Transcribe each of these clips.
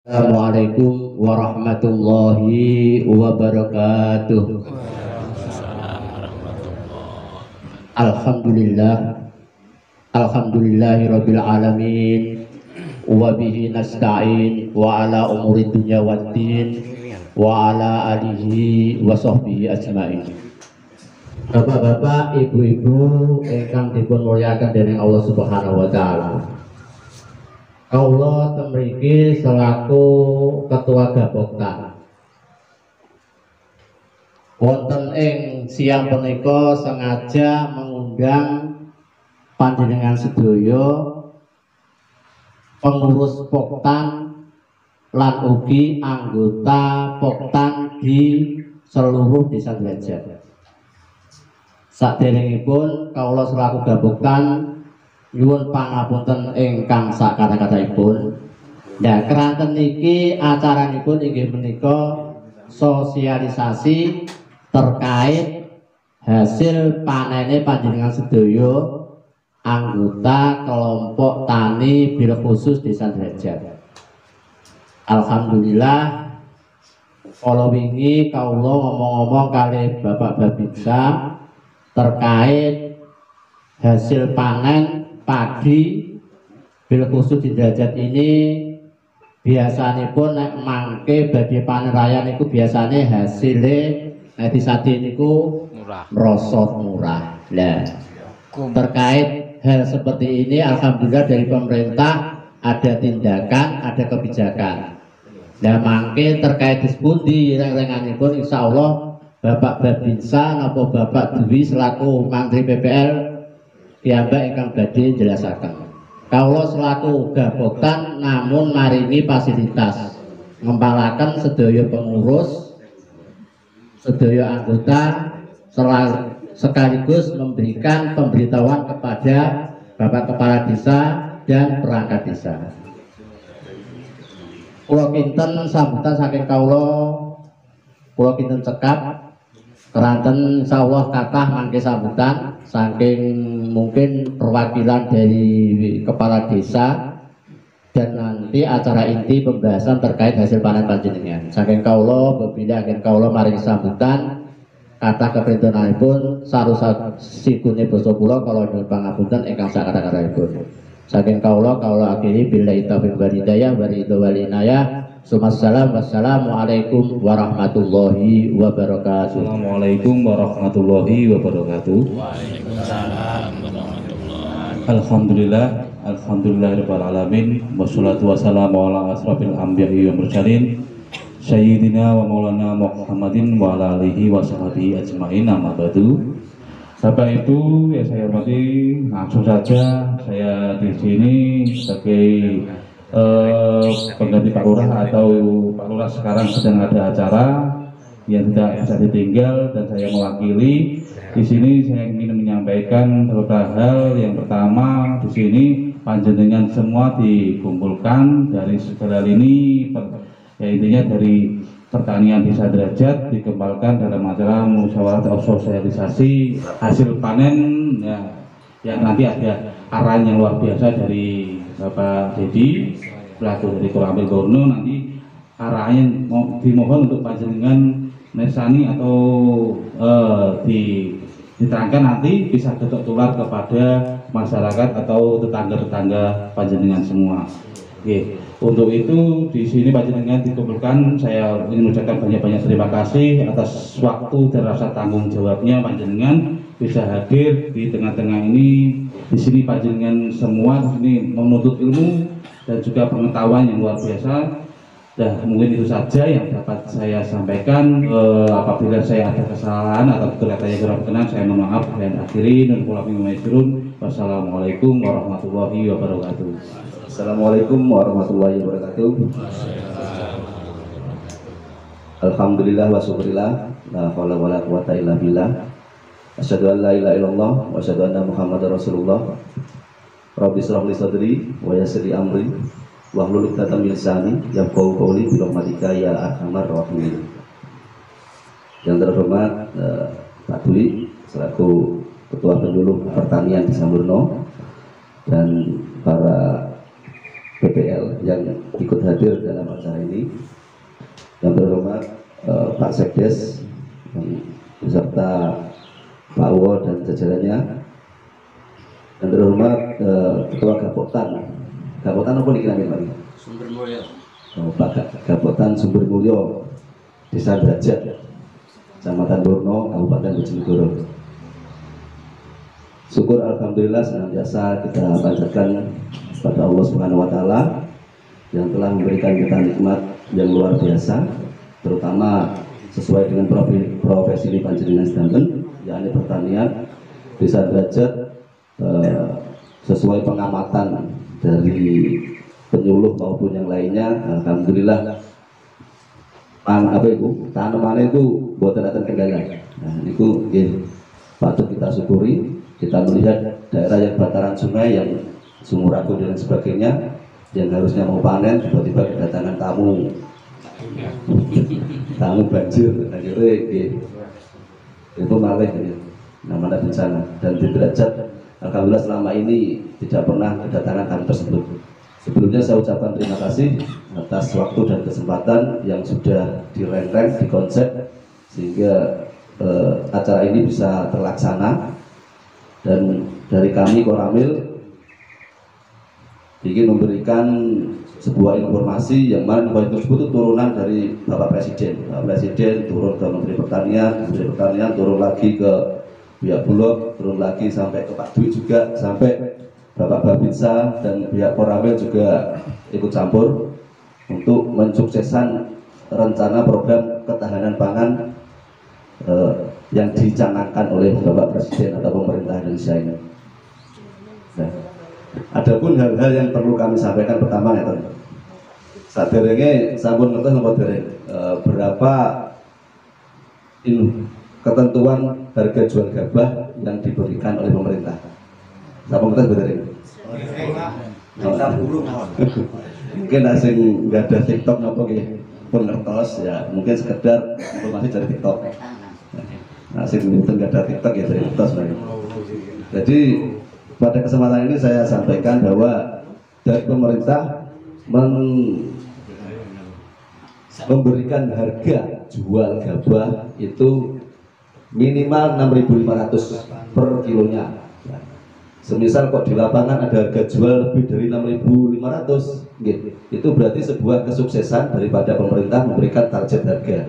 Assalamualaikum warahmatullahi wabarakatuh. Alhamdulillah, alhamdulillahirabbil alamin. Wa bihi nasta'in wa ala umuri dunya waddin wa ala alihi wa sahbihi ajmain. Bapak-bapak, ibu-ibu ingkang dipun mulyakaken dening Allah Subhanahu wa taala. Allah temriki selaku ketua Gaboktan wonten ing siang punika sengaja mengundang panjenengan sedaya pengurus Poktan lan ugi anggota Poktan di seluruh desa Derajat. Saderengipun kawula selaku Gaboktan nyuwun pangapunten ingkang sakata-kataipun. Nah, keranten niki acaranipun inggih menika sosialisasi terkait hasil panene panjenengan sedaya anggota kelompok tani bil khusus Desa Derajat. Alhamdulillah kala wingi kawula ngomong-ngomong kali Bapak Babinsa terkait hasil panen padi bil khusus di Derajat ini. Biasanya pun nek mangke badhe panen raya niku biasanya hasilnya nek disade niku merosot murah. Lah terkait hal seperti ini alhamdulillah dari pemerintah ada tindakan, ada kebijakan. Nah mangke terkait dispundi reng-renganipun insyaallah Bapak Babinsa napa Bapak Dwi selaku Menteri PPL piyambak ingkang badhe njelasaken. Kawula selaku Gaboktan namun maringi fasilitas ngempalaken sedaya pengurus, sedaya anggota sekaligus memberikan pemberitahuan kepada Bapak Kepala Desa dan perangkat desa. Kula kinten sambutan saking kula kinten cekap keranten insyaallah kathah mangke sambutan saking mungkin perwakilan dari kepala desa dan nanti acara inti pembahasan terkait hasil panen panjenengan. Saking kawula bebila agen kawula maring sambutan kata keprintenanipun sarusasikune basa kula kala nyuwun pangapunten ingkang sakata-kataipun. Saking kawula akhiri billahi taufiq wal hidayah wa ridho wal inayah. Wassalamualaikum warahmatullahi wabarakatuh. Assalamualaikum warahmatullahi wabarakatuh. Alhamdulillah, alhamdulillahirabbil alamin. Wassalatu wassalamu ala asrofil anbiya'i wal mursalin sayyidina wa maulana Muhammadin wa ala alihi wa sahbihi ajmain. Amma ba'du. Bapak Ibu yang saya hormati, langsung saja saya di sini sebagai pengganti Pak Lurah atau Pak Lurah sekarang sedang ada acara yang tidak bisa ditinggal dan saya mewakili di sini. Saya ingin menyampaikan beberapa hal. Yang pertama, di sini panjenengan semua dikumpulkan dari segala lini, ya intinya dari pertanian Desa Derajat dikembangkan dalam acara musyawarah atau sosialisasi hasil panen ya, yang nanti ada arahan yang luar biasa dari Bapak Dedi pelaku dari Koramil Gorno. Nanti arahnya dimohon untuk panjenengan mersani atau diterangkan nanti bisa ketok tular kepada masyarakat atau tetangga-tetangga panjenengan semua. Oke, untuk itu di sini panjenengan dikumpulkan. Saya ingin mengucapkan banyak-banyak terima kasih atas waktu dan rasa tanggung jawabnya panjenengan bisa hadir di tengah-tengah ini. Di sini panjenengan semua di sini menuntut ilmu dan juga pengetahuan yang luar biasa. Dan mungkin itu saja yang dapat saya sampaikan. Apabila saya ada kesalahan atau kata-kata yang kurang berkenan, saya mohon maaf dan akhiri. Wassalamualaikum warahmatullahi wabarakatuh. Assalamualaikum warahmatullahi wabarakatuh. Alhamdulillah wa syukurillah, la haula wala quwata illa billah. Asyhadu an la ilaha illallah wa asyhadu anna Muhammadar Rasulullah. Rabbi shrah li sadri wa yassir li amri wahlul 'uqdatam min lisani yafqahu qawli bi rahmatika ya arhamar rahimin. Yang terhormat Pak Dwi selaku Ketua Penyuluh Pertanian Desa Murno dan para BPL yang ikut hadir dalam acara ini. Yang terhormat Pak Sekdes beserta Pak Uwo dan jajarannya. Yang terhormat Ketua Gapotan apa nih namanya Pak? Sumber Mulyo. Pak Gapotan Sumber Mulyo, Desa Derajat, Kecamatan Borno, Kabupaten Bojonegoro. Syukur alhamdulillah senantiasa kita panjatkan pada Allah Subhanahu wa taala yang telah memberikan kita nikmat yang luar biasa, terutama sesuai dengan profesi di panjenengan sedanten, yakni pertanian. Desa Derajat sesuai pengamatan dari penyuluh maupun yang lainnya, alhamdulillah tanaman itu buat datang kendala. Nah, itu patut kita syukuri. Kita melihat daerah yang bataran sungai, yang sumur agung dan sebagainya, yang harusnya mau panen tiba-tiba kedatangan tamu banjir, akhirnya itu malah namanya bencana. Dan di Derajat alhamdulillah selama ini tidak pernah kedatangan tamu tersebut. Sebelumnya saya ucapkan terima kasih atas waktu dan kesempatan yang sudah direngkreng, dikonsep sehingga acara ini bisa terlaksana. Dan dari kami Koramil ingin memberikan sebuah informasi yang mana informasi tersebut itu turunan dari Bapak Presiden. Bapak Presiden turun ke Menteri Pertanian turun lagi ke pihak Bulog, turun lagi sampai ke Pak Dwi juga, sampai Bapak Babinsa dan pihak Koramil juga ikut campur untuk mensukseskan rencana program ketahanan pangan yang dicanangkan oleh Bapak Presiden atau pemerintah Indonesia ini. Nah, adapun hal-hal yang perlu kami sampaikan, pertama ya, saderenge sampun ngertos napa dereng berapa ketentuan harga jual gabah yang diberikan oleh pemerintah. Sampun ngertos dereng? Mungkin asing nggak ada TikTok napa nggih pun ngertos ya, mungkin sekedar informasi dari TikTok. Nah, saya nggak ada TikTok ya dari TikTok sebenarnya. Jadi pada kesempatan ini saya sampaikan bahwa dari pemerintah memberikan harga jual gabah itu minimal 6.500 per kilonya. Semisal kok di lapangan ada harga jual lebih dari 6.500, itu berarti sebuah kesuksesan daripada pemerintah memberikan target harga.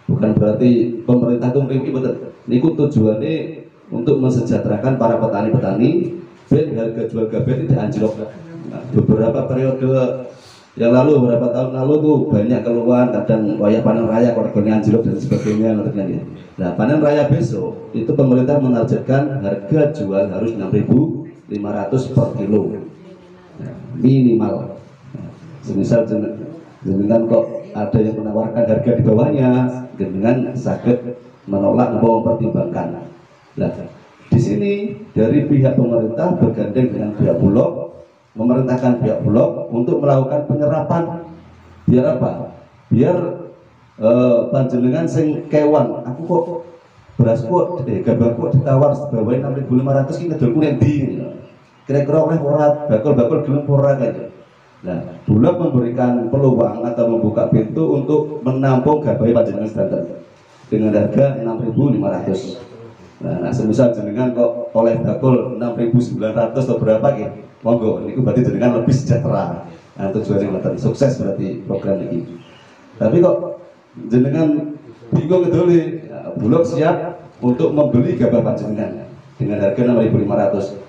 Bukan berarti pemerintah itu mimpi, betul. Niku tujuannya untuk mensejahterakan para petani-petani, ben harga jual gabah tidak anjlok. Nah, beberapa periode yang lalu, beberapa tahun lalu tuh banyak keluhan, kadang wayah panen raya harganya anjlok dan sebagainya. Nah, panen raya besok itu pemerintah menargetkan harga jual harus 6.500 per kilo minimal. Nah, semisal jenengan kok ada yang menawarkan harga di bawahnya, dengan sakit menolak atau mempertimbangkan. Nah, di sini dari pihak pemerintah bergandeng dengan pihak Bulog, memerintahkan pihak Bulog untuk melakukan penyerapan. Biar apa? Biar panjenengan sing kewan, aku kok beras kok gabah kok ditawar sebawain 6.500 ki ngedol kuning ndi. Kira-kira oleh ora bakul-bakul gelem ora kan. Nah, Bulog memberikan peluang atau membuka pintu untuk menampung gabah panjenengan sedanten dengan harga 6.500. Nah, semisal jenengan kok oleh bakul 6.900 atau berapa gitu, monggo, ini berarti jenengan lebih sejahtera. Nah, tujuannya ngoten, sukses berarti program ini. Tapi kok jenengan bingung gitu nih, Bulog siap untuk membeli gabah panjenengan dengan harga 6.500.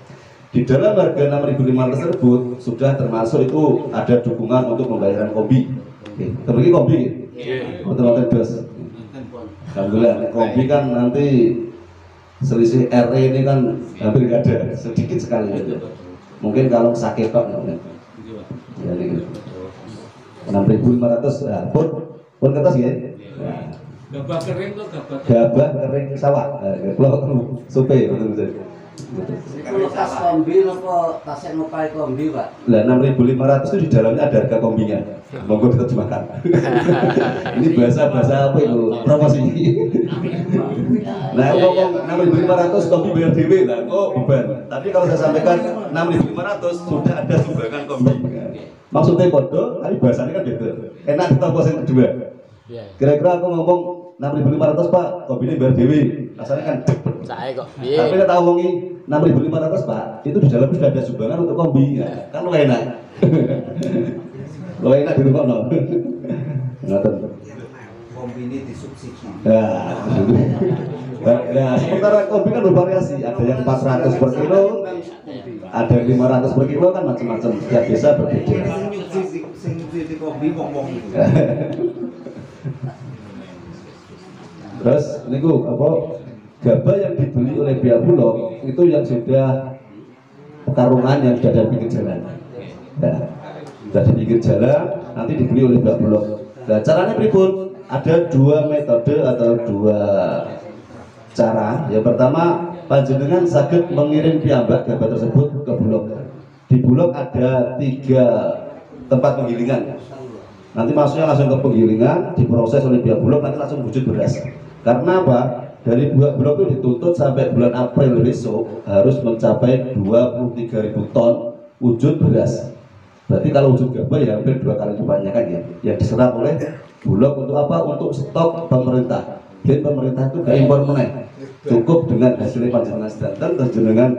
Di dalam harga 6.500 tersebut sudah termasuk itu ada dukungan untuk pembayaran kombi. Terbagi kombi, otomatis dos. Alhamdulillah, kombi kan nanti selisih RE ini kan hampir nggak ada, sedikit sekali aja. Mungkin kalau sakit kok, ya ini 6.500 pun kertas ya. Gabah kering tuh gabah kering sawah, kalau supe betul-betul. Itu lepas kombi apa tasek ngopai kombi, Pak? Lah 6.500 itu di dalamnya ada harga kombinya. Monggo diterjemahkan. Ini bahasa apa itu? Promosi. Nah, ngomong 6.500 kombi bayar dewe lah, kok beban. Tapi kalau saya sampaikan 6.500 sudah ada sumbangan kombi. Maksudnya bodoh, tapi bahasanya kan beda. Enak kita pos yang kedua. Kira-kira aku ngomong 6.500 Pak, kombi ini bayar dewe. Rasanya kan Saya kok. tapi kita tahu ngomongin 6.500 Pak, itu di dalam sudah ada sumbangan untuk kombi ya. Kan lo enak. Lo enak di rumah no. Ngoten. Kombi ini disubsidi. Nah, sementara kombi kan bervariasi, ada yang 400 per kilo, ada yang 500 per kilo kan macam-macam. Setiap desa berbeda. Sing kombi ngomong. Terus niku apa? Gabah yang dibeli oleh pihak Bulog itu yang sudah pertarungan yang sudah ada di pinggir jalan. Nah, sudah di pinggir jalan nanti dibeli oleh pihak Bulog. Nah, caranya pripun? Ada dua metode atau dua cara. Yang pertama, panjenengan saged mengirim piyambak gabah tersebut ke Bulog. Di Bulog ada 3 tempat penggilingan. Nanti masuknya langsung ke penggilingan, diproses oleh pihak Bulog, nanti langsung wujud beras. Karena apa? Dari buah Bulog itu dituntut sampai bulan April besok harus mencapai 23.000 ton wujud beras. Berarti kalau wujud gabah ya hampir 2 kali lipatnya kan ya. Yang diserap oleh Bulog untuk apa? Untuk stok pemerintah. Dan pemerintah itu gak impor meneh. Cukup dengan hasilnya panjenengan sedanten terus jenengan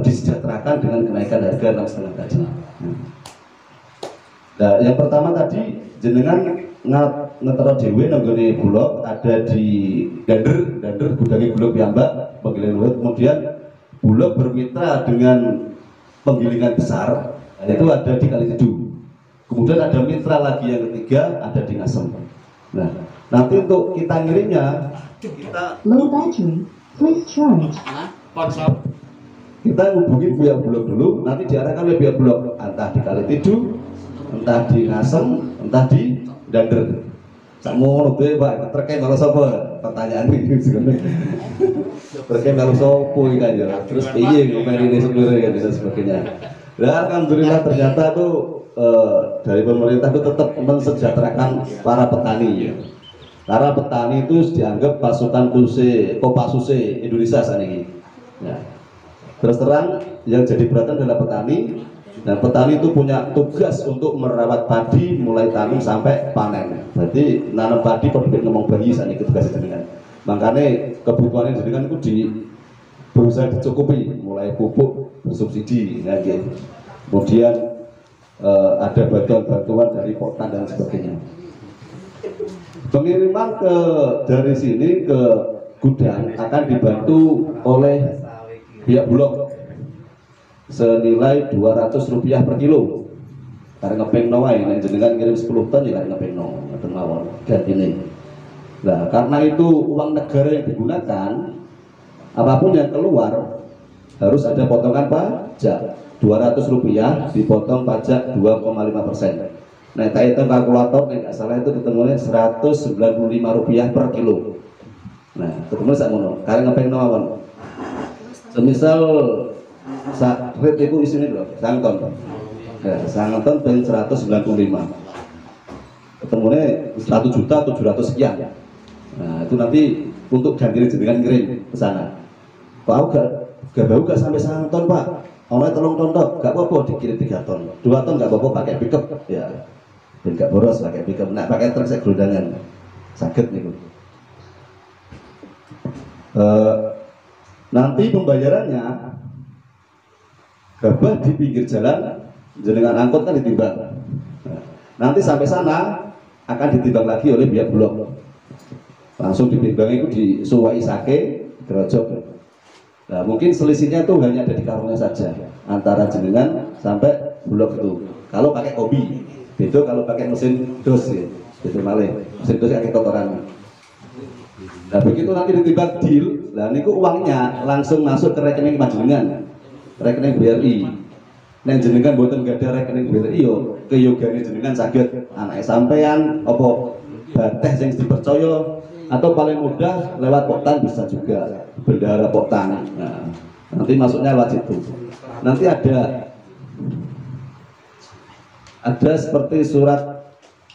disejahterakan dengan kenaikan harga 6,5 tadi. Nah, yang pertama tadi jenengan ngetero dhewe nanggone Bulog ada di Dander gudangi Bulog piyambak penggilingan luwih. Kemudian Bulog bermitra dengan penggilingan besar itu ada di Kalitedu. Kemudian ada mitra lagi yang ketiga ada di Ngasem. Nah, nanti untuk kita ngirimnya kita Low battery, please charge. kita hubungin pihak Bulog dulu, nanti diarahkan oleh pihak Bulog entah di Kalitedu, entah di Ngasem, entah di Dander. Sakmono kowe Pak, terkait karo sapa? Pertanyaan iki sebenarnya. Terkait karo sapa iki kan ya. Terus piye ngomerine sepire kan dan sebagainya. Nah, alhamdulillah ternyata tuh dari pemerintah itu tetap mensejahterakan para petani ya. Karena petani itu dianggap pasukan Kopassus Indonesia saat ini. Ya. Terus terang yang jadi perhatian adalah petani. Dan petani itu punya tugas untuk merawat padi mulai tanam sampai panen. Berarti nanam padi perlu ngomong bayi saat ini tugas jenengan. Makanya kebutuhan jenengan itu berusaha dicukupi, mulai pupuk bersubsidi, ya, gitu. Kemudian ada bantuan-bantuan dari Potan dan sebagainya. Pengiriman dari sini ke gudang akan dibantu oleh pihak Bulog senilai Rp200 per kilo. Karena ngepengno wae nek jenengan ngirim 10 ton ya ngepengno ngoten mawon gantine. Nah, karena itu uang negara yang digunakan, apapun yang keluar harus ada potongan pajak. Rp200 dipotong pajak 2,5%. Nah, tak hitung kalkulator nek nggak salah itu ketemunya Rp195 per kilo. Nah, ketemu sakmono. Karena ngepengno mawon. Semisal rate itu isinya berapa? 1 ton. Ya, 1 ton ben 195. Ketemunya 1.700.000 sekian. Nah, itu nanti untuk ganti jenengan ngirim ke sana. Pak, gak bau gak sampai 1 ton, Pak. Oleh 3 ton tok, gak apa-apa dikirim 3 ton. 2 ton gak apa-apa pakai pickup ya. Dan gak boros pakai pickup. Nah, pakai truk saya gelondangan. Sakit nih. Nanti pembayarannya gabah di pinggir jalan jenengan angkut kan ditimbang. Nanti sampai sana akan ditimbang lagi oleh pihak Bulog. Langsung ditimbang itu di Suwai Sake Grojok. Nah, mungkin selisihnya itu hanya ada di karungnya saja antara jenengan sampai Bulog itu. Kalau pakai kopi, itu kalau pakai mesin dos ya, itu malih. Mesin dos pakai kotoran. Nah, begitu nanti ditimbang deal, nah niku uangnya langsung masuk ke rekening panjenengan. Rekening BRI. Nek jenengan mboten gadah rekening BRI yo keyogane jenengan saged anake sampean apa bateh sing dipercaya atau paling mudah lewat Poktan bisa juga, Bendahara Poktan. Nah, nanti masuknya lewat situ. Nanti ada seperti surat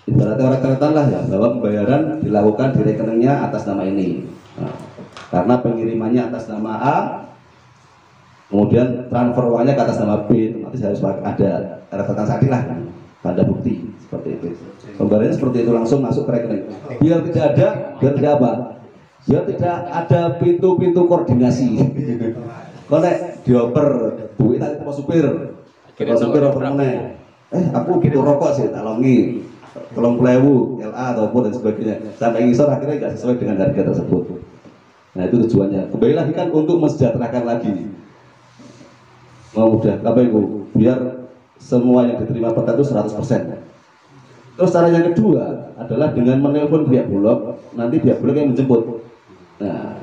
ibaratnya reketan lah ya, bahwa pembayaran dilakukan di rekeningnya atas nama ini. Nah, karena pengirimannya atas nama A, kemudian transfer uangnya ke atas nama B, nanti harus ada reketan transaksi lah, tanda bukti seperti itu. Pembayarannya seperti itu, langsung masuk ke rekening. Biar tidak apa? Biar tidak ada pintu-pintu koordinasi. Kau nek dioper duit tadi sama supir oper meneh. Aku gitu rokok sih, tak longi 30.000 LA ataupun dan sebagainya. Sampai ngisor akhirnya nggak sesuai dengan harga tersebut. Nah itu tujuannya. Kembali lagi kan untuk mensejahterakan lagi. Mau udah apa ibu? Biar semua yang diterima Poktan itu 100%. Terus cara yang kedua adalah dengan menelpon pihak Bulog, nanti pihak Bulog yang menjemput. Nah,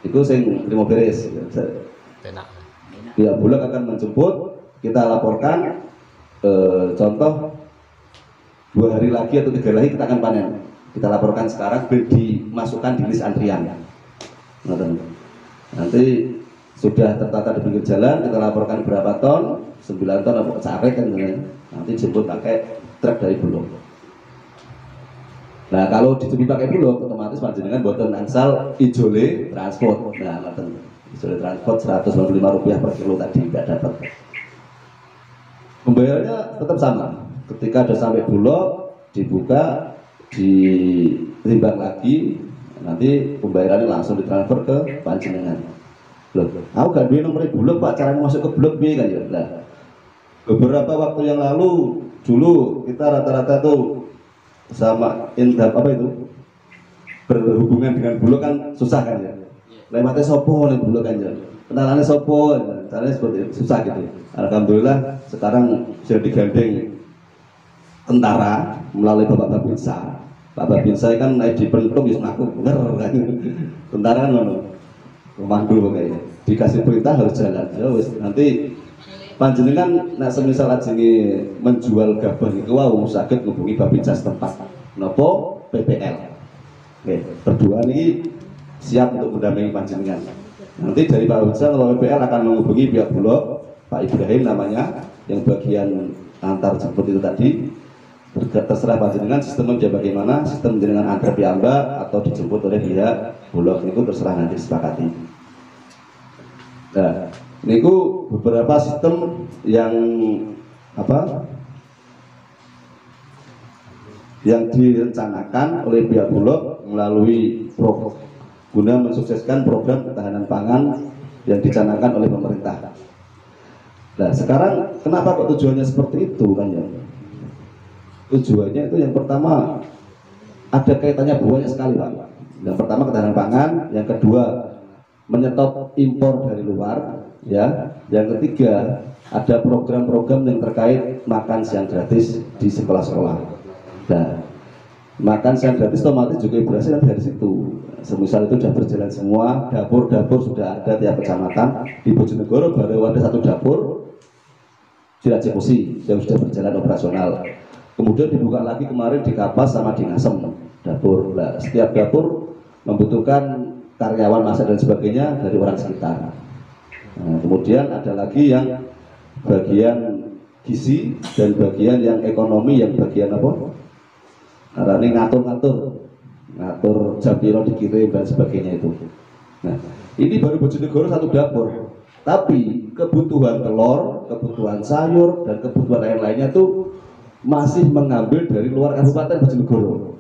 itu saya terima beres. Pihak Bulog akan menjemput, kita laporkan. Contoh 2 hari lagi atau 3 hari lagi kita akan panen. Kita laporkan sekarang, dimasukkan di list antrian. Nanti sudah tertata di pinggir jalan, kita laporkan berapa ton, 9 ton atau carek kan, nanti jemput pakai truk dari Bulog. Nah kalau dijemput pakai Bulog, otomatis panjenengan boten angsal ijole transport. Nah ngoten, ijole transport Rp195 per kilo tadi nggak dapat. Pembayarannya tetap sama. Ketika sudah sampai Bulog, dibuka, ditimbang lagi, nanti pembayarannya langsung ditransfer ke panjenengan. Loh, aku gak duwe nomor Bulog Pak, caranya masuk ke Bulog piye kan ya? Nah, beberapa waktu yang lalu dulu kita rata-rata tuh sama apa itu berhubungan dengan Bulog kan susah kan ya. Lewatnya sopo nih Bulog kan ya. Kenalannya sopo, caranya seperti itu, susah gitu. Alhamdulillah sekarang sudah digandeng tentara melalui Bapak Babinsa. Pak Babinsa kan naik di peneluk bisa ngaku bener kan. Tentara kan ngono. Pemandu kayaknya. Dikasih perintah harus jalan. Ya wis nanti panjenengan nek semisal ajenge menjual gabah iku wau saged ngubungi Babinsa setempat. Napa PPL. Oke, berdua ini siap untuk mendampingi panjenengan. Nanti dari Pak Babinsa atau PPL akan menghubungi pihak Bulog, Pak Ibrahim namanya, yang bagian antar jemput itu tadi. Terserah panjenengan sistemnya bagaimana, sistem jenengan antar piyambak atau dijemput oleh pihak Bulog itu terserah nanti disepakati. Nah, ini beberapa sistem yang yang direncanakan oleh pihak Bulog melalui guna mensukseskan program ketahanan pangan yang dicanangkan oleh pemerintah. Nah, sekarang kenapa kok tujuannya seperti itu kan ya? Tujuannya itu yang pertama ada kaitannya banyak sekali Pak. Yang pertama ketahanan pangan, yang kedua menyetop impor dari luar, ya. Yang ketiga ada program-program yang terkait makan siang gratis di sekolah-sekolah. Nah, makan siang gratis otomatis juga berhasil dari situ. Semisal itu sudah berjalan semua, dapur-dapur sudah ada tiap kecamatan. Di Bojonegoro baru ada 1 dapur Cilacap yang sudah berjalan operasional. Kemudian dibuka lagi kemarin di Kapas sama di Ngasem dapur. Nah, setiap dapur membutuhkan karyawan masak dan sebagainya dari orang sekitar. Nah, kemudian ada lagi yang bagian gizi dan bagian yang ekonomi, yang bagian apa? Nah, ini ngatur jam piro dikirim dan sebagainya itu. Nah, ini baru Bojonegoro 1 dapur. Tapi kebutuhan telur, kebutuhan sayur dan kebutuhan lain-lainnya itu masih mengambil dari luar Kabupaten Bojonegoro.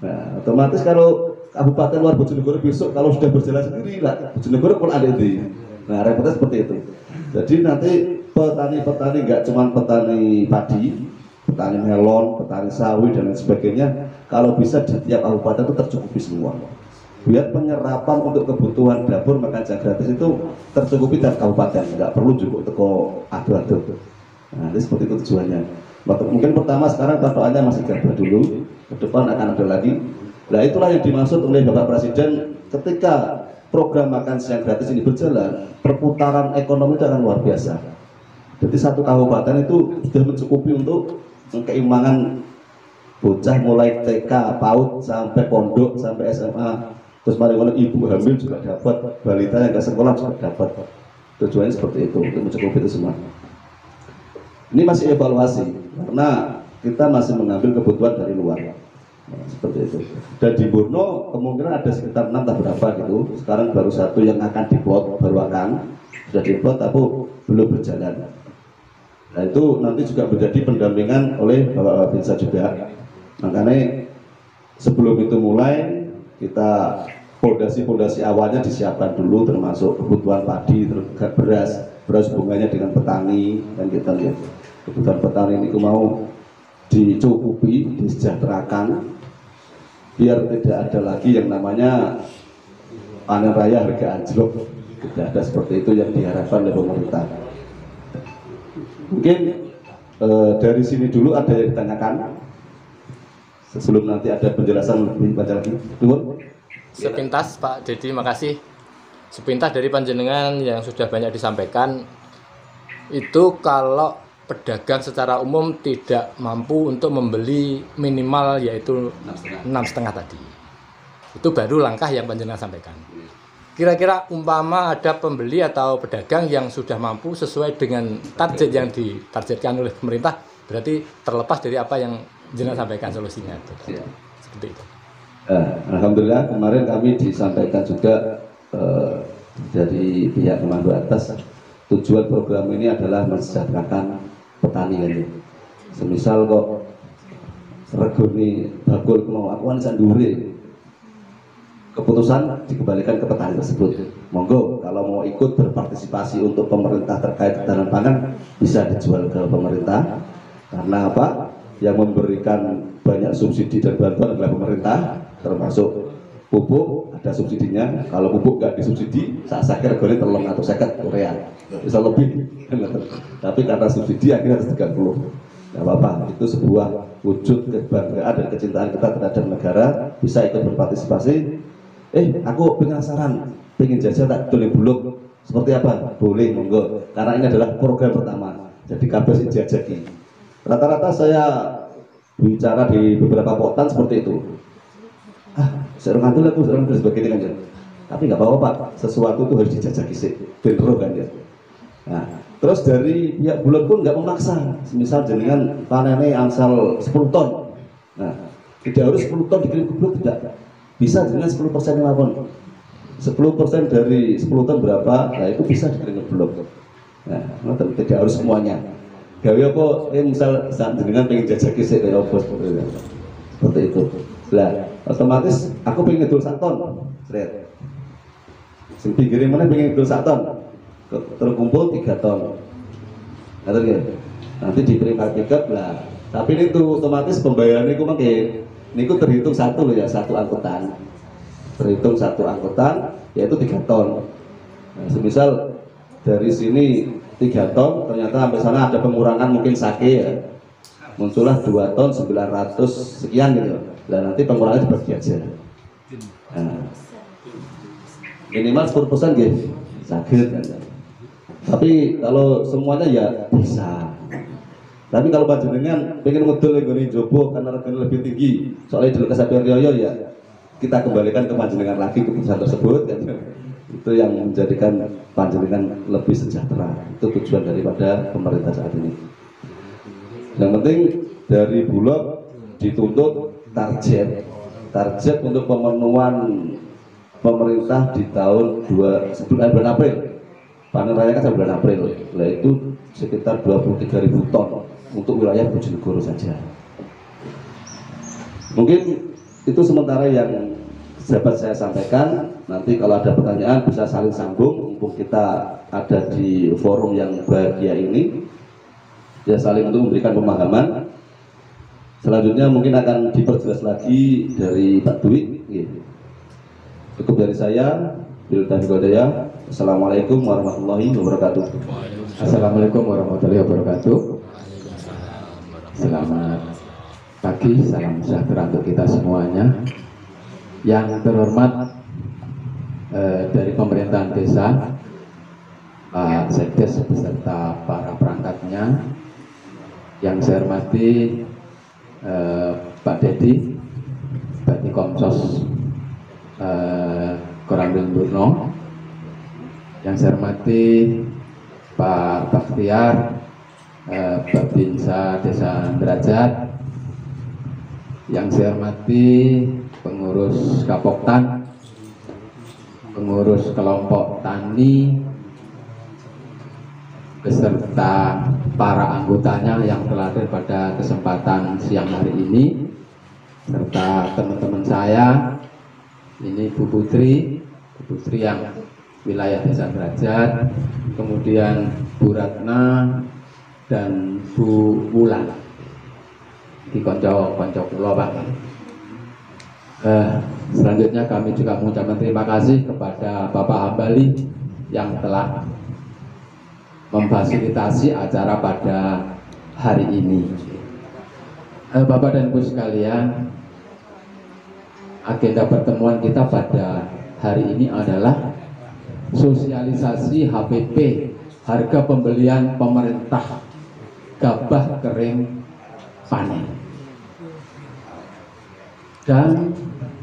Nah, otomatis kalau Kabupaten luar Bojonegoro besok kalau sudah berjalan sendiri lah, Bojonegoro pun ada di. Nah, repotnya seperti itu. Jadi nanti petani-petani nggak cuma petani padi, petani melon, petani sawit dan lain sebagainya, kalau bisa di tiap kabupaten itu tercukupi semua. Biar penyerapan untuk kebutuhan dapur makan siang gratis itu tercukupi tiap kabupaten, nggak perlu cukup teko adu-adu. Nah, ini seperti itu tujuannya. Mungkin pertama sekarang patokannya masih gabah dulu, ke depan akan ada lagi. Nah, itulah yang dimaksud oleh Bapak Presiden ketika program makan siang gratis ini berjalan, perputaran ekonomi itu akan luar biasa. Jadi 1 kabupaten itu sudah mencukupi untuk keimbangan bocah mulai TK, PAUD sampai pondok sampai SMA, terus mari ibu hamil juga dapat, balita yang ke sekolah juga dapat. Tujuannya seperti itu untuk mencukupi itu semua. Ini masih evaluasi karena kita masih mengambil kebutuhan dari luar. Nah, seperti itu. Dan di Borno kemungkinan ada sekitar 6 atau berapa gitu. Sekarang baru satu yang akan diplot, sudah diplot tapi belum berjalan. Nah itu nanti juga menjadi pendampingan oleh Bapak Binsa juga. Makanya sebelum itu mulai kita fondasi awalnya disiapkan dulu, termasuk kebutuhan padi, beras hubungannya dengan petani, dan kita lihat kebutuhan petani ini mau dicukupi, disejahterakan, biar tidak ada lagi yang namanya panen raya harga anjlok. Tidak ada seperti itu yang diharapkan oleh pemerintah. Mungkin dari sini dulu ada yang ditanyakan sebelum nanti ada penjelasan lebih banyak lagi. Sepintas Pak Dedi, makasih. Sepintas dari panjenengan yang sudah banyak disampaikan, itu kalau pedagang secara umum tidak mampu untuk membeli minimal yaitu 6,5 tadi, itu baru langkah yang panjenengan sampaikan. Kira-kira umpama ada pembeli atau pedagang yang sudah mampu sesuai dengan target yang ditargetkan oleh pemerintah, berarti terlepas dari apa yang jenengan sampaikan solusinya itu. Seperti itu. Alhamdulillah kemarin kami disampaikan juga dari pihak komando atas, tujuan program ini adalah mensejahterakan petani ini. Semisal kok regoni bakul mau akuan sandure, keputusan dikembalikan ke petani tersebut. Monggo kalau mau ikut berpartisipasi untuk pemerintah terkait ketahanan pangan bisa dijual ke pemerintah. Karena apa? Yang memberikan banyak subsidi dan bantuan adalah pemerintah, termasuk pupuk ada subsidinya. Kalau pupuk nggak disubsidi, saya kira regane 3 atau 50 Korea bisa lebih. Tapi karena subsidi akhirnya harus 30. Nggak apa-apa, itu sebuah wujud kebanggaan dan kecintaan kita terhadap negara, bisa ikut berpartisipasi. Aku penasaran, pengen jajal tak tulis bulog seperti apa? Boleh, monggo. Karena ini adalah program pertama, jadi kabeh dijajaki. Rata-rata saya bicara di beberapa potan seperti itu. Seorang kantor aku seorang sebagainya kan. Tapi nggak apa-apa Pak, sesuatu itu harus dijajaki sih, benro kan ya. Nah, terus dari pihak bulog pun nggak memaksa. Misal jenengan panennya angsal 10 ton. Nah, tidak harus 10 ton dikirim ke bulog, tidak. Bisa dengan 10% yang lapon. 10% dari 10 ton berapa? Nah, itu bisa dikirim ke bulog. Nah, tidak harus semuanya. Gawe apa? Misal jenengan pengen jajaki sih kayak apa seperti itu. Lah, otomatis aku pengen ngedul 1 ton. Seret. Sing pinggire mana pengen ngedul 1 ton. Terkumpul 3 ton. Nanti dikirim ke pickup lah. Tapi itu otomatis pembayarannya itu makin. Niku terhitung satu loh ya, satu angkutan. Terhitung satu angkutan yaitu 3 ton. Nah, semisal dari sini 3 ton, ternyata sampai sana ada pengurangan mungkin sake ya. Muncullah 2 ton 900 sekian gitu. Dan nanti pengurangannya dibagi aja. Nah, minimal 10% gitu. Sakit kan. Tapi kalau semuanya ya bisa. Tapi kalau panjenengan pengen ngedol nggone jobo karena regane lebih tinggi, soalnya dulu kesabaran Rioyo ya, kita kembalikan ke panjenengan lagi keputusan tersebut kan. Itu yang menjadikan panjenengan lebih sejahtera. Itu tujuan daripada pemerintah saat ini. Yang penting dari Bulog dituntut target untuk pemenuhan pemerintah di tahun bulan April. Panen raya kan bulan April, nah itu sekitar 23.000 ton untuk wilayah Bojonegoro saja. Mungkin itu sementara yang dapat saya sampaikan. Nanti kalau ada pertanyaan bisa saling sambung, mumpung kita ada di forum yang bahagia ini, ya saling untuk memberikan pemahaman. Selanjutnya mungkin akan diperjelas lagi dari Pak Dwi. Cukup dari saya. Assalamualaikum warahmatullahi wabarakatuh. Assalamualaikum warahmatullahi wabarakatuh. Selamat pagi, salam sejahtera untuk kita semuanya. Yang terhormat dari pemerintahan desa, Pak Sekdes beserta para perangkatnya, yang saya hormati Pak Dedi, Badi Komsos Koramil Durno, yang saya hormati Pak Bakhtiar, Babinsa Desa Derajat, yang saya hormati pengurus Kapoktan, pengurus kelompok tani, beserta para anggotanya yang telah hadir pada kesempatan siang hari ini, serta teman-teman saya, ini Bu Putri yang wilayah Desa Derajat, kemudian Bu Ratna dan Bu Wulan di konco pulau Pak. Selanjutnya kami juga mengucapkan terima kasih kepada Bapak Hambali yang telah memfasilitasi acara pada hari ini. Bapak dan Ibu sekalian, agenda pertemuan kita pada hari ini adalah sosialisasi HPP, harga pembelian pemerintah gabah kering panen, dan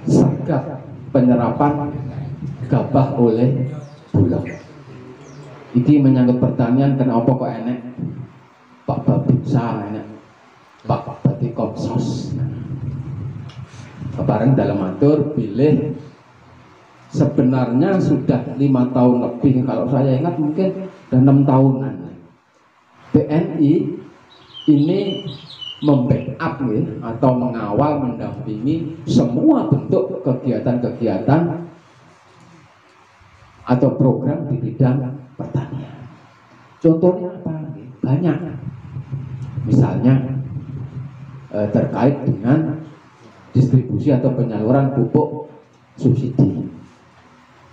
sergap penyerapan gabah oleh Bulog. Iki menyangkut pertanyaan kenapa kok enek Pak Babinsa, enek Pak Badi Komsos. Kemarin dalam atur pilih sebenarnya sudah 5 tahun lebih, kalau saya ingat mungkin sudah 6 tahunan. BNI ini membackup atau mengawal, mendampingi semua bentuk kegiatan-kegiatan atau program di bidang pertanian. Contohnya apa? Banyak. Misalnya terkait dengan distribusi atau penyaluran pupuk subsidi.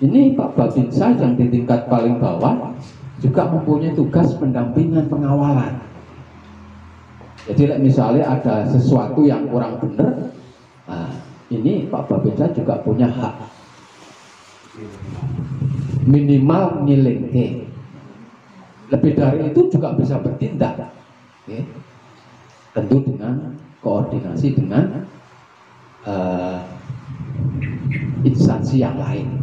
Ini Pak Babinsa yang di tingkat paling bawah juga mempunyai tugas pendampingan, pengawalan. Jadi misalnya ada sesuatu yang kurang benar, ini Pak Babinsa juga punya hak minimal nilai. Lebih dari itu juga bisa bertindak, tentu dengan koordinasi dengan instansi yang lain.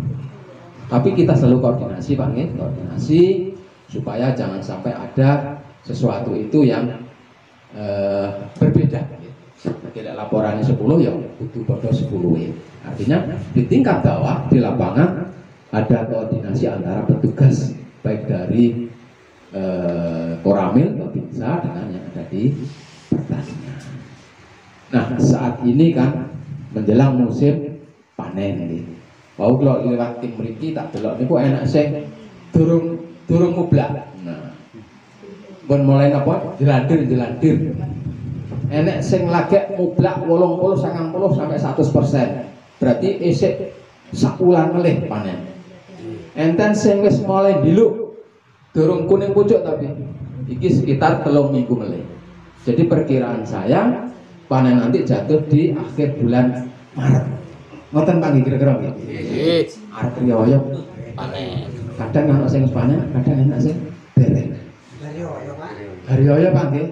Tapi kita selalu koordinasi Pak, koordinasi supaya jangan sampai ada sesuatu itu yang berbeda. Tidak laporannya 10 ya butuh bodoh 10. Artinya di tingkat bawah di lapangan ada koordinasi antara petugas baik dari Koramil, Babinsa dengan yang ada di pertanian. Nah saat ini kan menjelang musim panen. Mau kalau lewat tim mriki tak delok niku enak sing durung mublak. Nah, pun mulai apa? Jelandir. Enak sing lagek mublak 80, 90 sampai 100%. Berarti isik sakulan melih panen. Enten sing wis mulai diluk durung kuning pucuk tapi iki sekitar 3 minggu melih. Jadi perkiraan saya panen nanti jatuh di akhir bulan Maret. Ngoten Pak kira-kira nggih. Arep riyo panen. Kadang ana sing panen, kadang enak sing dereng. Haryoyo Pak nggih.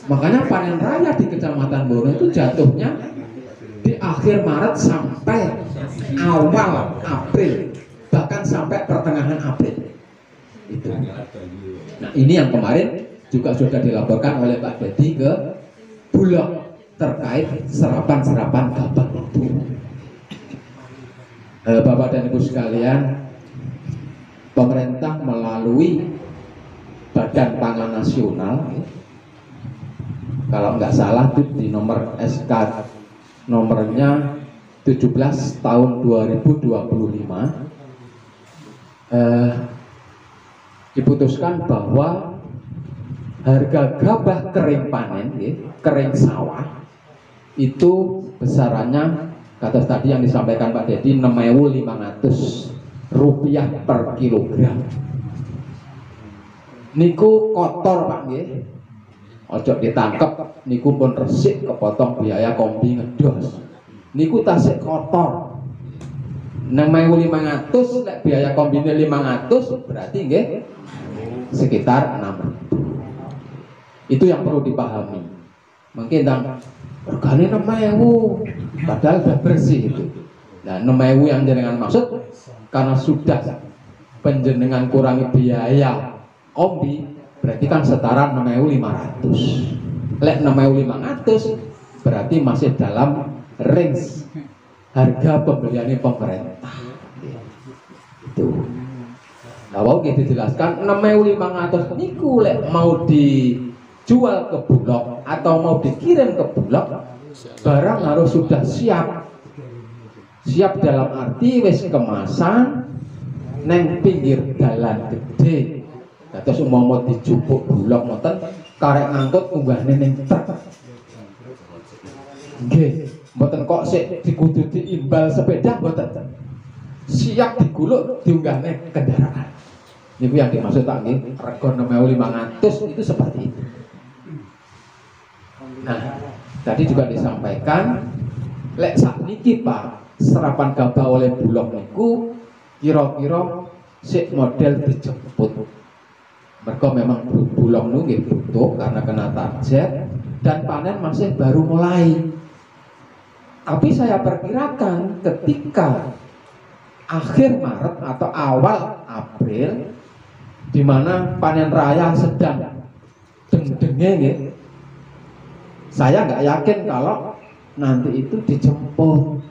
Makanya panen raya di Kecamatan Bono itu jatuhnya di akhir Maret sampai awal April, bahkan sampai pertengahan April. Itu. Nah, ini yang kemarin juga sudah dilaporkan oleh Pak Dedi ke Bulog terkait serapan gabah itu. Bapak dan Ibu sekalian, pemerintah melalui Badan Pangan Nasional, kalau nggak salah itu di nomor SK nomornya 17 tahun 2025, diputuskan bahwa harga gabah kering panen, kering sawah itu besarannya kata tadi yang disampaikan Pak Dedi 6.500 rupiah per kilogram. Niku kotor Pak nggih. Ojo ditangkep niku pun resik kepotong biaya kombi ngedos. Niku tasik kotor. 6.500 lek biaya kombine 500 berarti nggih sekitar 6.000. Itu yang perlu dipahami. mungkin regane 6.000 padahal udah bersih itu. Nah 6.000 yang jenengan maksud karena sudah penjenengan kurangi biaya kombi, berarti kan setara 6.500. Lek 6.500 berarti masih dalam range harga pembeliannya pemerintah. Itu. Nah, mau gitu dijelaskan 6.500 niku lek mau dijual ke Bulog atau mau dikirim ke Bulog, barang harus sudah siap. Siap dalam arti wis kemasan neng pinggir dalan gede. Nah, terus mau dijupuk Bulog ngoten karek ngangkut unggahne ning truk. Nggih, mboten kok sik dikudu diimbal sepeda mboten. Siap diguluk diunggahne kendaraan. Niku yang dimaksud tak nggih, rego 6.500 itu seperti itu. Nah, tadi juga disampaikan lek sakniki Pak, serapan gabah oleh Bulog niku kira-kira sik model dijemput. Mereka memang Bulog nggih butuh karena kena target dan panen masih baru mulai. Tapi saya perkirakan ketika akhir Maret atau awal April, di mana panen raya sedang deng-dengnya, saya nggak yakin kalau nanti itu dijemput.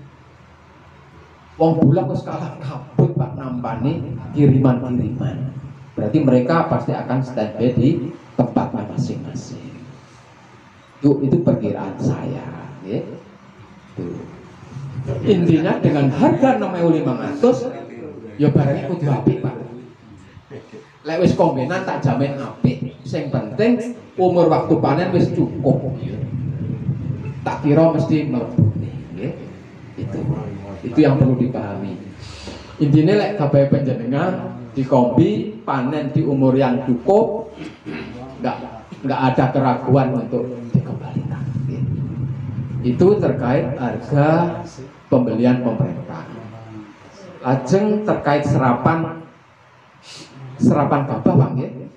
Wong Bulog wis kalah kabut Pak nampani kiriman-kiriman. Berarti mereka pasti akan standby di tempatnya masing-masing. Itu perkiraan saya, ya. Intinya dengan harga 6.500 ya barangnya kudu apik Pak. Lek wis kombinan tak jamin apik, sing penting umur waktu panen wis cukup. Tak kira mesti mlebu nggih. Itu yang perlu dipahami. Intinya lek gabah panjenengan di kombi panen di umur yang cukup, enggak ada keraguan untuk dikembalikan. Itu terkait harga pembelian pemerintah. Lajeng terkait serapan gabah Pak nggih.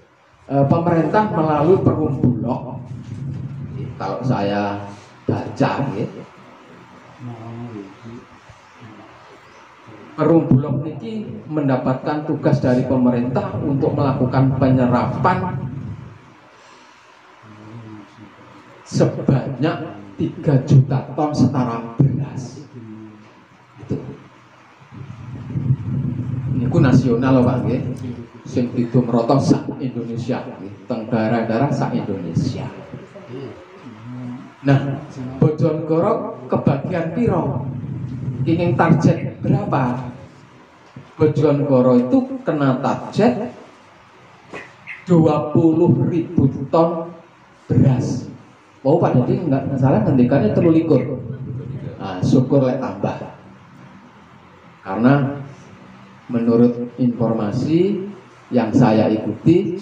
Pemerintah melalui Perum Bulog, kalau saya baca nggih, Perum Bulog niki mendapatkan tugas dari pemerintah untuk melakukan penyerapan sebanyak 3 juta ton setara beras. Itu. Niku nasional Pak nggih. Sing itu meroto sak Indonesia, teng daerah-daerah sak Indonesia. Nah, Bojonegoro kebagian piro? Kenging target berapa? Bojonegoro itu kena target 20.000 ton beras. Oh Pak Dedi nggak salah ngendikannya 23. Nah, syukur lek tambah. Karena menurut informasi yang saya ikuti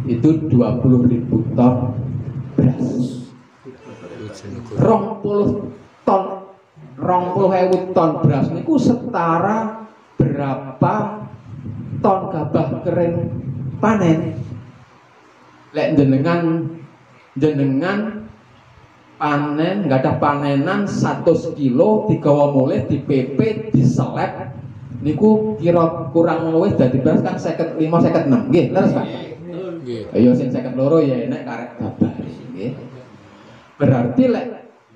itu 20.000 ton beras. 20 ton beras niku setara berapa ton gabah kering panen? Lek jenengan panen, nggak ada panenan 100 kilo digawa mulai di PP diseleb niku kira kurang luwih dadi beras kan 55 56 nggih leres Pak. Nggih. Ayo sing 52 ya enek karek gabah nggih. Berarti lek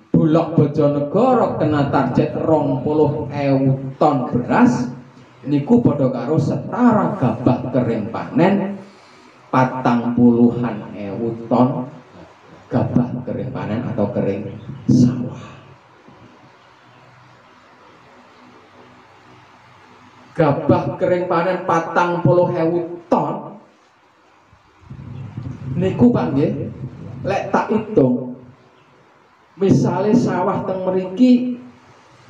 Bulog Bojonegoro kena target 20.000 ton beras niku padha karo setara gabah kering panen 40.000 ton gabah kering panen atau kering sawah. Gabah kering panen 40.000 ton niku Pak nggih, lek tak hitung misalnya sawah teng mriki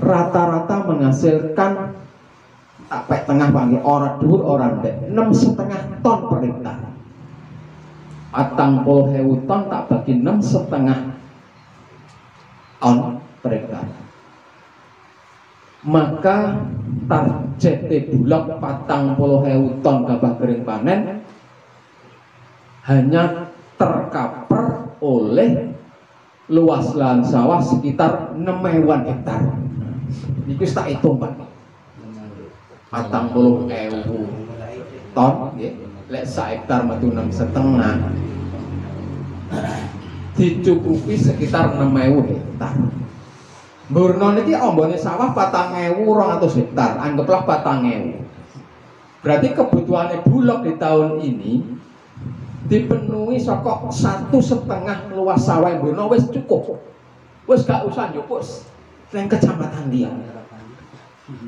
rata-rata menghasilkan tak pek tengah Pak nggih, ora dhuwur ora ndek 6,5 ton per hektar. 40.000 ton tak bagi 6,5 ton per hektar. Maka target Bulog 40.000 ton gabah kering panen hanya tercover oleh luas lahan sawah sekitar 6.000 hektar. Iku wis tak hitung Pak. 40.000 ton, nggih. Lek sak hektar metu 6,5. Dicukupi sekitar 6.000 hektar. Mburno niki ombone sawah 4.200 hektar, anggaplah 4.000. Berarti kebutuhannya Bulog di tahun ini dipenuhi saka 1,5 luas sawah Mburno wis cukup. Wis gak usah njupuk nang kecamatan liya.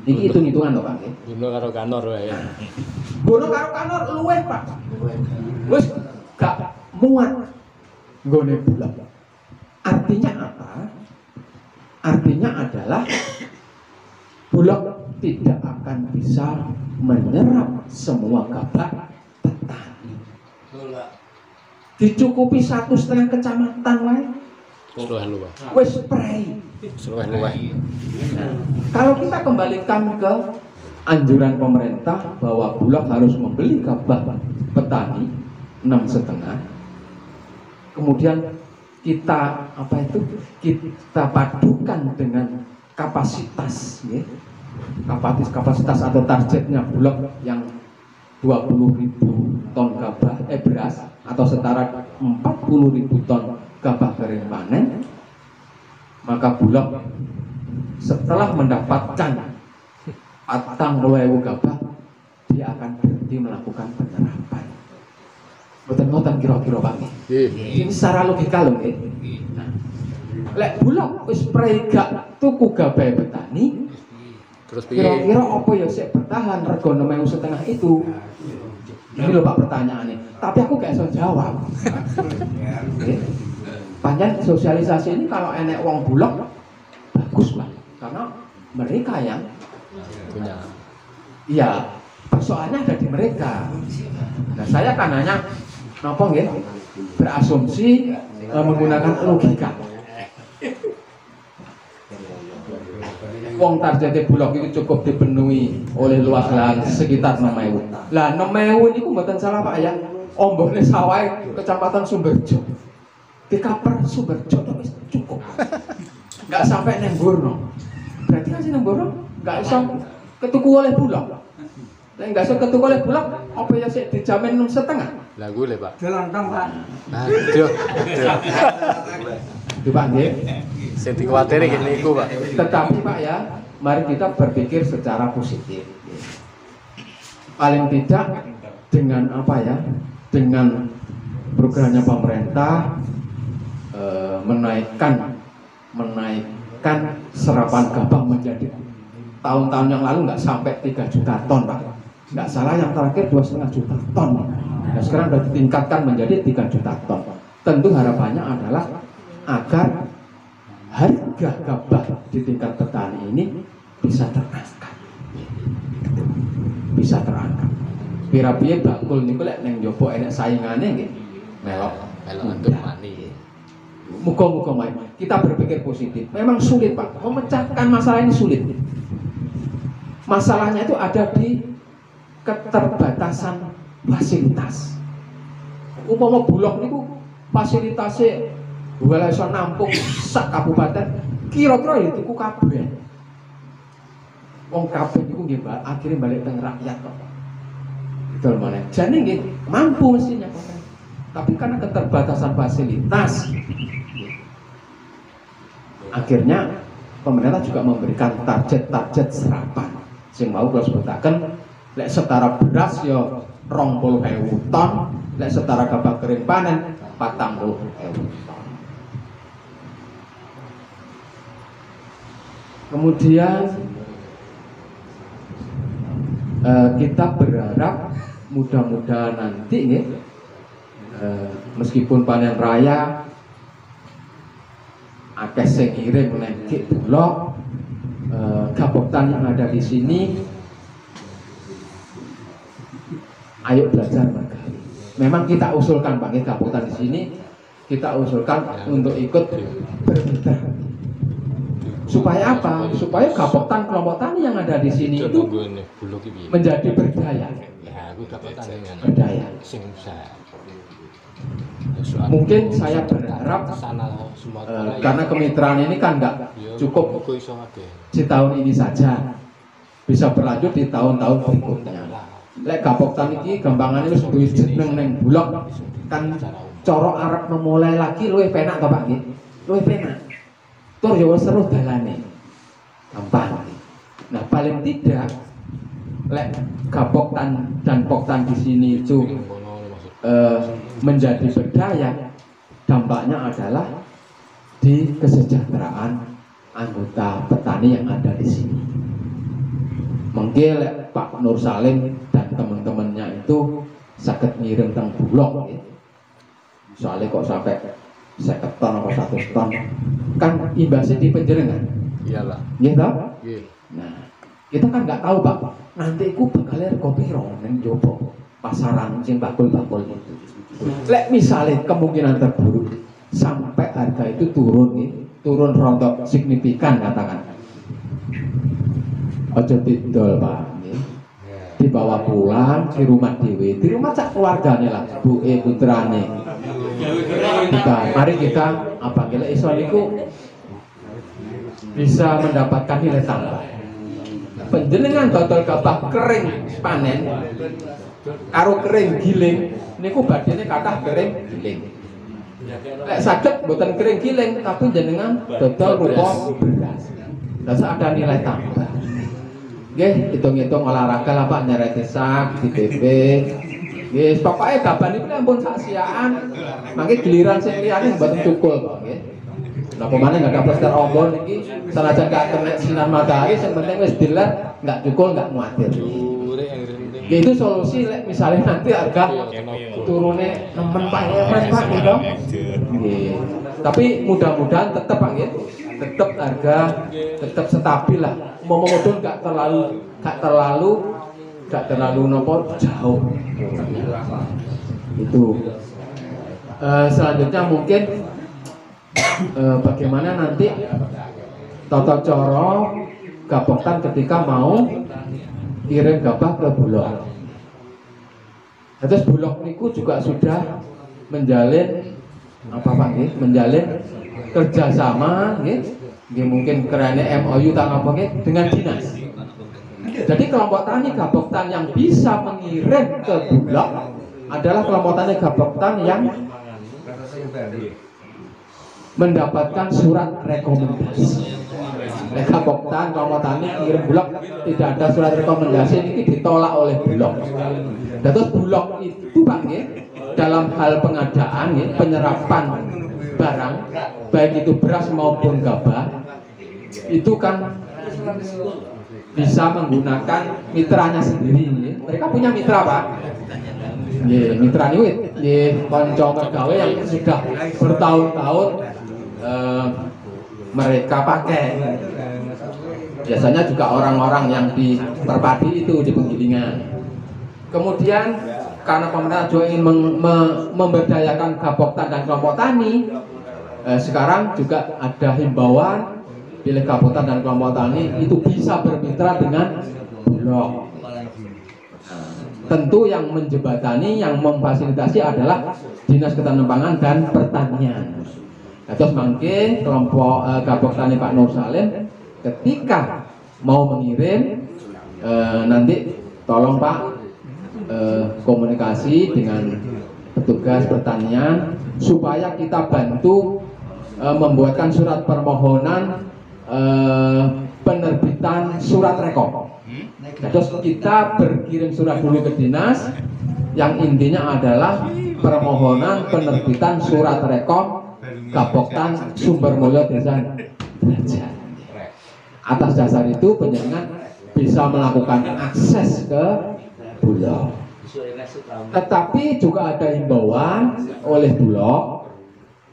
Iki hitung-hitungan lho Pak. Bunuh karo kanor wae. Mburno karo kanor luwih Pak. Wis gak muat nggone Bulog. Artinya apa? Artinya adalah Bulog tidak akan bisa menyerap semua gabah petani. Dicukupi 1,5 kecamatan wae. Luwih-luwih. Wis spray. Luwih-luwih. Nah, kalau kita kembalikan ke anjuran pemerintah bahwa Bulog harus membeli gabah petani 6,5, kemudian kita kita padukan dengan kapasitas, ya, kapasitas atau targetnya Bulog yang 20.000 ton gabah beras atau setara 40.000 ton gabah kering panen, maka Bulog setelah mendapatkan 40.000 gabah, dia akan berhenti melakukan penyerapan. Boten-boten kira-kira Pak. Ini secara logika lho nggih. Nah, lek Bulog wis spray gak tuku gabah petani, Terus piye? kira-kira apa ya sik bertahan rego 6.500 itu? Ini lho Pak pertanyaannya. Tapi aku gak iso jawab. Nggih. Panjang sosialisasi ini kalau enek wong Bulog bagus Pak, karena mereka yang Punya. iya, persoalannya ada di mereka. Nah, saya kan hanya nopo nggih berasumsi menggunakan logika. Wong targetnya Bulog itu cukup dipenuhi oleh luas lahan sekitar 6.000. Lah 6.000 niku mboten salah Pak ya. Ombone sawah Kecamatan Sumberjo. Dikaper Sumberjo wis cukup. Enggak sampai nang Mburno. Berarti kan sing nang Mburno enggak iso ketuku oleh Bulog. Lah enggak iso ketuku oleh Bulog, apa ya sik dijamin 6,5? Lah gue Pak. Delantang Pak. Aduh. Di Pak nggih. Sing dikuwatiri ngene iku, Pak. Tetapi Pak ya, mari kita berpikir secara positif. Paling tidak dengan apa ya? Dengan programnya pemerintah menaikkan serapan gabah menjadi tahun-tahun yang lalu nggak sampai 3 juta ton Pak. Nggak salah yang terakhir 2,5 juta ton. Nah sekarang sudah ditingkatkan menjadi 3 juta ton. Tentu harapannya adalah agar harga gabah di tingkat petani ini bisa terangkat. Bisa terangkat. Pira-pira bakul niku lek ning njaba enek saingane nggih. Melok Untuk mani. Muga-muga main. Kita berpikir positif. Memang sulit Pak, memecahkan masalah ini sulit. Masalahnya itu ada di keterbatasan fasilitas. Umpama Bulog niku fasilitasnya wala iso nampung sak kabupaten, kira-kira ya tuku kabeh. Wong kabeh niku nggih akhirnya balik teng rakyat kok. Betul mana? Jadi nggih mampu mestinya. Tapi karena keterbatasan fasilitas, akhirnya pemerintah juga memberikan target serapan. Sing mau kalau sebutaken, lek setara beras ya 20.000 ton, lek setara gabah kering panen 40.000 ton. Kemudian kita berharap mudah-mudahan nanti nih, meskipun panen raya akeh sing ngirim nengki Bulog, Gaboktan yang ada di sini ayo belajar berkali. Memang kita usulkan Pak Gaboktan di sini, kita usulkan untuk ikut bermitra. Supaya apa? Supaya Gaboktan kelompok tani yang ada di sini itu menjadi berdaya. Ya, aku dapat tandingan. Berdaya. Sing usah. Mungkin saya berharap karena kemitraan ini kan nggak cukup di tahun ini saja, bisa berlanjut di tahun-tahun berikutnya. Lek Gapoktan iki gampangannya wis duwe jeneng ning Bulog kan cara arep memulai lagi luwih penak to Pak nggih. Luwih penak. Tur ya wis seru dalane. Gampang. Nah, paling tidak lek Gapoktan dan Poktan di sini itu menjadi berdaya, dampaknya adalah di kesejahteraan anggota petani yang ada di sini. Mungkin Pak Nur Salim dan teman-temannya itu sakit ngirim teng Bulog, ya. Soalnya kok sampai 50 ton atau 100 ton, kan imbasnya di penjenengan. Iyalah. Iya toh? Iya. Nah, kita kan nggak tahu Pak, nanti aku bakal kopi neng jopo pasaran sing bakul-bakul itu. Lek misalnya kemungkinan terburuk sampai harga itu turun, nih, turun rontok signifikan katakan. Ojo didol Pak, nih. Dibawa pulang di rumah dewe, di rumah cak keluarganya lah, bu putrane. Mari kita apa kira iso niku bisa mendapatkan nilai tambah. Penjenengan total gabah kering panen karo kering giling niku badine kathah kering giling. Lek saged boten kering giling tapi jenengan dodol rupa beras. Terus ada nilai tambah. Nggih, hitung-hitung olahraga lah Pak, nyereti sak, di TP. Nggih, pokoke gaban niku ampun sak siaan. Mangke giliran sing liyane mboten cukul Pak, nggih. Lah pemane enggak ada plaster ombon iki, senajan gak kena sinar matahari, yang penting wis diler, enggak cukul, enggak muatir. Ya itu solusi lek misalnya nanti harga turunnya nemen Pak gitu. Nggih. Tapi mudah-mudahan tetap Pak nggih. Tetap harga tetap stabil lah. Mau modal enggak terlalu nopo jauh. Itu. Selanjutnya mungkin bagaimana nanti tata cara Gapoktan ketika mau kirim gabah ke Bulog. Terus Bulog niku juga sudah menjalin apa Pak nggih? Menjalin kerjasama nggih. Nggih mungkin kerana MOU tang apa nggih dengan dinas. Jadi kelompok tani Gapoktan yang bisa mengirim ke Bulog adalah kelompok tani Gapoktan yang mendapatkan surat rekomendasi. Gapoktan kelompok tani kirim Bulog tidak ada surat rekomendasi, ini ditolak oleh Bulog. Dan terus Bulog itu Pak nggih, dalam hal pengadaan nggih, penyerapan barang baik itu beras maupun gabah itu kan bisa menggunakan mitranya sendiri nggih. Mereka punya mitra Pak. Nggih, mitra niku nggih kanca pegawai yang sudah bertahun-tahun mereka pakai. Biasanya juga orang-orang yang di Perpadi itu di penggilingan. Kemudian karena pemerintah juga ingin memberdayakan Gapoktan dan kelompok tani, sekarang juga ada himbauan bila Gapoktan dan kelompok tani itu bisa bermitra dengan Bulog. Tentu yang menjembatani, yang memfasilitasi adalah Dinas Ketahanan Pangan dan Pertanian. Terus mungkin kelompok Gapoktan Pak Nur Salim ketika mau mengirim nanti tolong Pak komunikasi dengan petugas pertanian supaya kita bantu membuatkan surat permohonan penerbitan surat rekom. Terus kita berkirim surat dulu ke dinas yang intinya adalah permohonan penerbitan surat rekom Gapoktan Sumber Mulyo Desa Derajat. Atas dasar itu penjenengan bisa melakukan akses ke Bulog. Tetapi juga ada himbauan oleh Bulog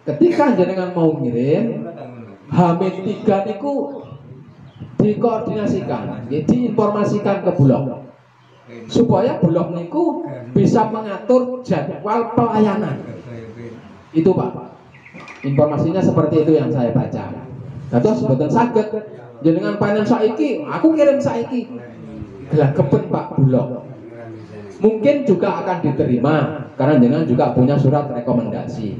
ketika jenengan mau ngirim H-3 niku dikoordinasikan, diinformasikan ke Bulog supaya Bulog niku bisa mengatur jadwal pelayanan. Itu Pak. Informasinya seperti itu yang saya baca. Terus betul saged jenengan panen saiki, aku kirim saiki. Gelageben Pak Bulog. Mungkin juga akan diterima karena jenengan juga punya surat rekomendasi.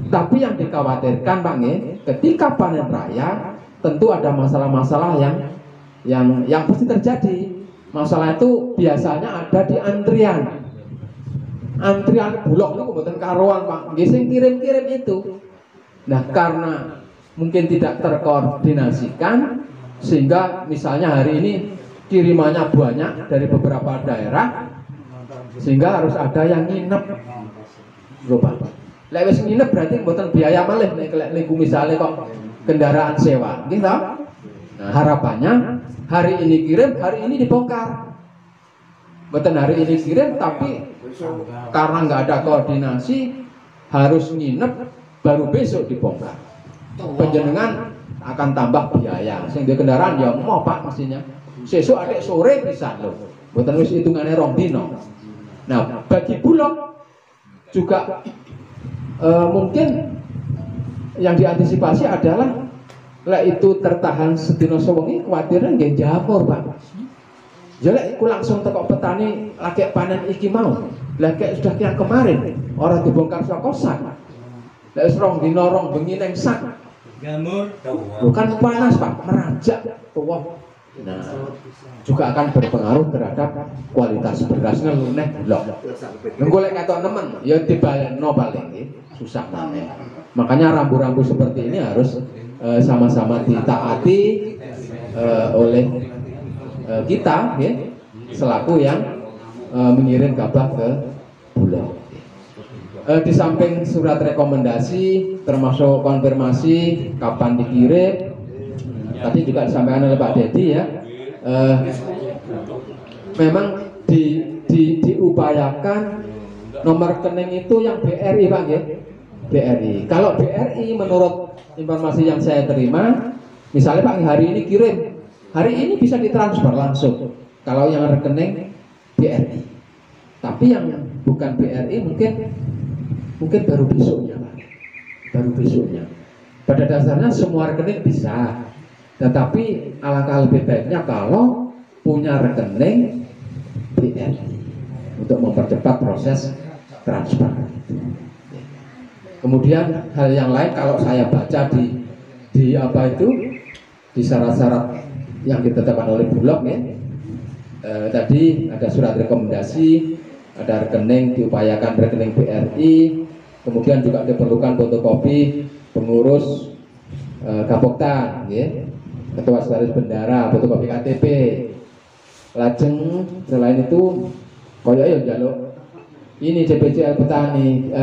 Tapi yang dikhawatirkan Pak nggih, ketika panen raya tentu ada masalah-masalah yang pasti terjadi. Masalah itu biasanya ada di antrian. Antrian bulog itu mboten karuan Pak. Nggih sing kirim-kirim itu. Nah, karena mungkin tidak terkoordinasikan sehingga misalnya hari ini kirimannya banyak dari beberapa daerah sehingga harus ada yang nginep. Lho Pak. Lek wis nginep berarti mboten biaya malih nek niku misale kok kendaraan sewa. Nggih ta? Nah, harapannya hari ini kirim, hari ini dibongkar. Mboten hari ini kirim tapi karena nggak ada koordinasi harus nginep baru besok dibongkar. Penjenengan akan tambah biaya. Sing di kendaraan ya mau Pak mestinya. Sesuk adek sore bisa lho. Mboten wis hitungane 2 dino. Nah, bagi bulog juga mungkin yang diantisipasi adalah lek itu tertahan sedina sewengi kuwatirnya nggih jamur Pak. Ya lek iku langsung teko petani lagi panen iki mau. Lah kayak sudah yang kemarin orang dibongkar saka sak. Lek wis 2 dina 2 bengi neng sak. Jamur bukan panas Pak, merajak tuwa. Nah, juga akan berpengaruh terhadap kualitas berasnya luneh blok. Nengko lek katok nemen ya dibalekno paling nggih, susah maneh. Makanya rambu-rambu seperti ini harus sama-sama ditaati oleh kita ya, selaku yang mengirim gabah ke bulog. Di samping surat rekomendasi termasuk konfirmasi kapan dikirim, tadi juga disampaikan oleh Pak Dedi ya, memang diupayakan nomor rekening itu yang BRI Pak ya, BRI. Kalau BRI menurut informasi yang saya terima, misalnya Pak hari ini kirim, hari ini bisa ditransfer langsung. Kalau yang rekening BRI, tapi yang bukan BRI mungkin baru besoknya Pak, baru besoknya. Pada dasarnya semua rekening bisa, tetapi alangkah lebih baiknya kalau punya rekening BRI untuk mempercepat proses transfer. Kemudian hal yang lain kalau saya baca di apa itu di syarat-syarat yang ditetapkan oleh Bulog ya, tadi ada surat rekomendasi, ada rekening, diupayakan rekening BRI, kemudian juga diperlukan fotokopi pengurus Gapoktan ya, ketua sekretaris bendara, fotokopi KTP. Lajeng selain itu koyo ya jaluk ini CPCL petani,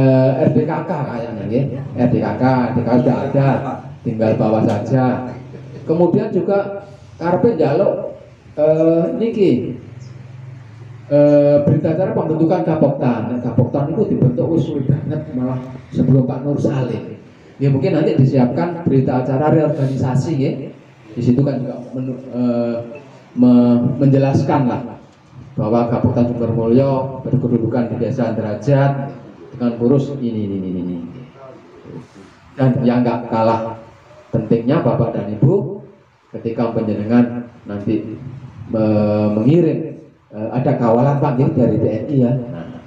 RDKK kayaknya ya, RDKK sudah ada, tinggal bawa saja. Kemudian juga karpe jaluk niki berita acara pembentukan Gapoktan. Gapoktan itu dibentuk usul banget malah sebelum Pak Nur Salim. Ya mungkin nanti disiapkan berita acara reorganisasi ya. Di situ kan juga menjelaskan lah bahwa Gapoktan Sumbermulyo berkedudukan di Desa Derajat dengan kurus ini. Dan yang nggak kalah pentingnya Bapak dan Ibu ketika penjenengan nanti mengirim ada kawalan Pak dari TNI ya. Nah,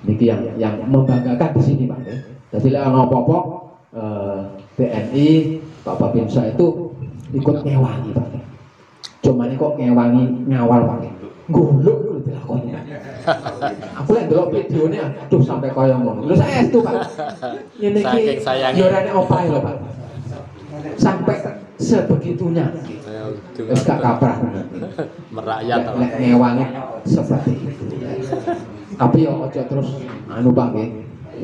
ini yang membanggakan di sini Pak. Jadi lewat apa-apa TNI Pak Babinsa itu ikut ngewangi Pak. Cuman ini kok ngewangi ngawal Pak. Guluk itu dilakoni. Aku lihat dulu videonya, aduh sampai kaya ngomong. Lu saya itu Pak. Ini ki yorane opae lho Pak. Sampai sebegitunya. Wis gak kaprah. Merakyat ngewangi seperti itu. Tapi ya aja terus anu Pak nggih.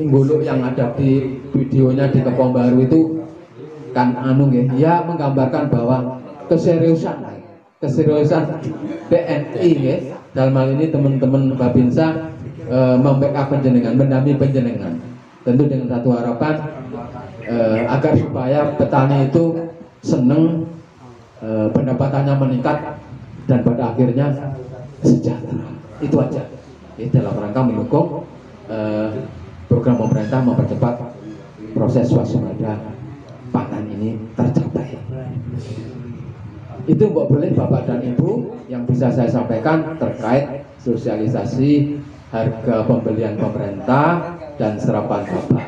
Guluk yang ada di videonya di Kepong Baru itu kan anu nggih, ya menggambarkan bahwa keseriusan TNI nggih. Dalam hal ini teman-teman Babinsa membackup penjenengan, mendampingi penjenengan. Tentu dengan satu harapan agar supaya petani itu seneng, pendapatannya meningkat dan pada akhirnya sejahtera. Itu aja. Dalam rangka mendukung program pemerintah mempercepat proses swasembada pangan ini tercapai. Itu boleh Bapak dan Ibu yang bisa saya sampaikan terkait sosialisasi harga pembelian pemerintah dan serapan Bapak.